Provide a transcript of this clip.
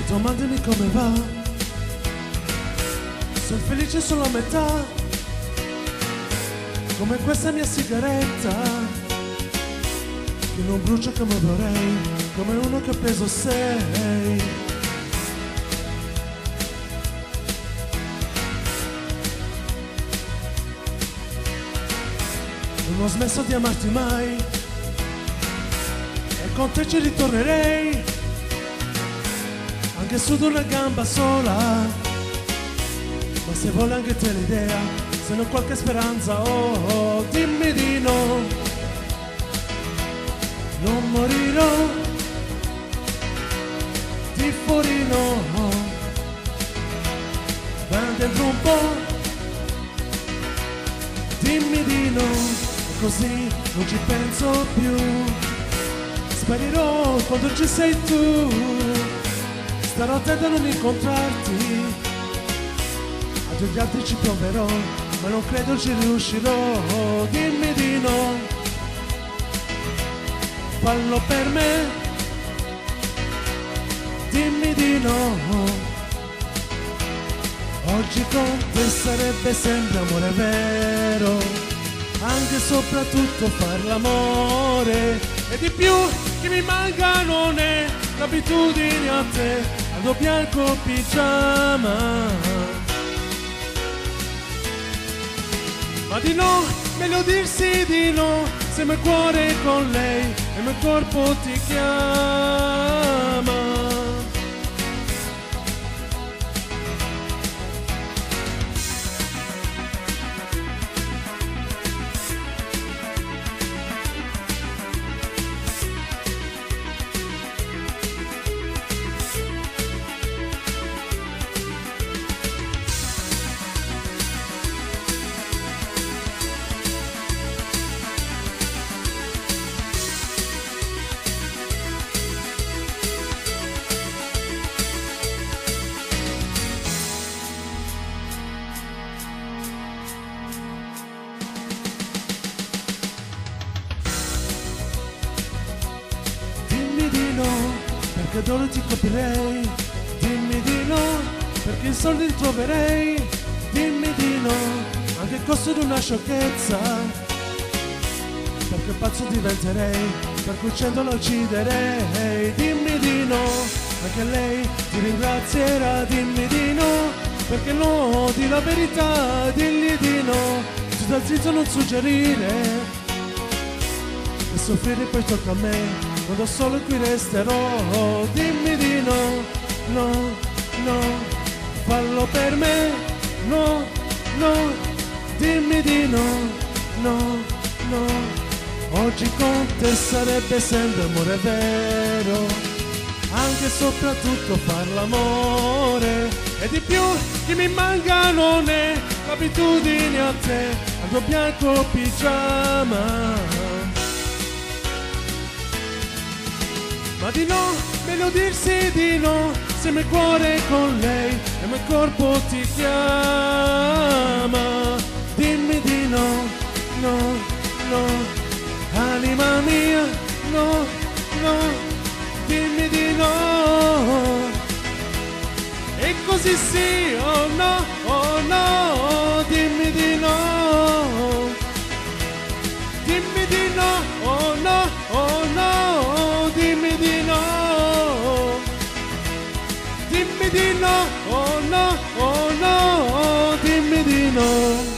Domandami come va, sono felice solo a metà, come questa mia sigaretta, che non brucia come vorrei, come uno che ha preso 6. Non ho smesso di amarti mai, e con te ci ritornerei, anche su di una gamba sola. Ma se vuole anche te l'idea, se non qualche speranza, oh, dimmi di no. Non morirò di fuori, no. Va dentro un po', dimmi di no, così non ci penso più. Sparirò quando ci sei tu, starò attento a non incontrarti, a odiarti ci proverò, ma non credo ci riuscirò. Dimmi di no, fallo per me, dimmi di no. Oggi con te sarebbe sempre amore vero, anche e soprattutto far l'amore. E di più che mi manca non è l'abitudine a te, al tuo bianco pigiama. Ma di no, meglio dirsi di no, se il mio cuore è con lei e il mio corpo ti chiama. Perché d'oro ti capirei, dimmi di no, perché i soldi li troverei, dimmi di no, anche il costo di una sciocchezza, perché pazzo diventerei, per cui 100 la ucciderei. Dimmi di no, anche lei ti ringrazierà, dimmi di no, perché no, di la verità, digli di no, su dal zitto non suggerire, e soffrire poi tocca a me, quando solo qui resterò. Dimmi di no, no, no, fallo per me, no, no, dimmi di no, no, no. Oggi con te sarebbe sempre amore vero, anche e soprattutto far l'amore. E di più che mi manca non è l'abitudine a te, al tuo bianco pigiama. Ma di no, meglio dirsi di no, se il mio cuore è con lei e il mio corpo ti chiama. Dimmi di no, no, no, anima mia, no, no, dimmi di no. E così sì, oh no, dimmi di no. Dimmi di no, oh no, dimmi di no. Dimmi di no, oh no, dimmi di no.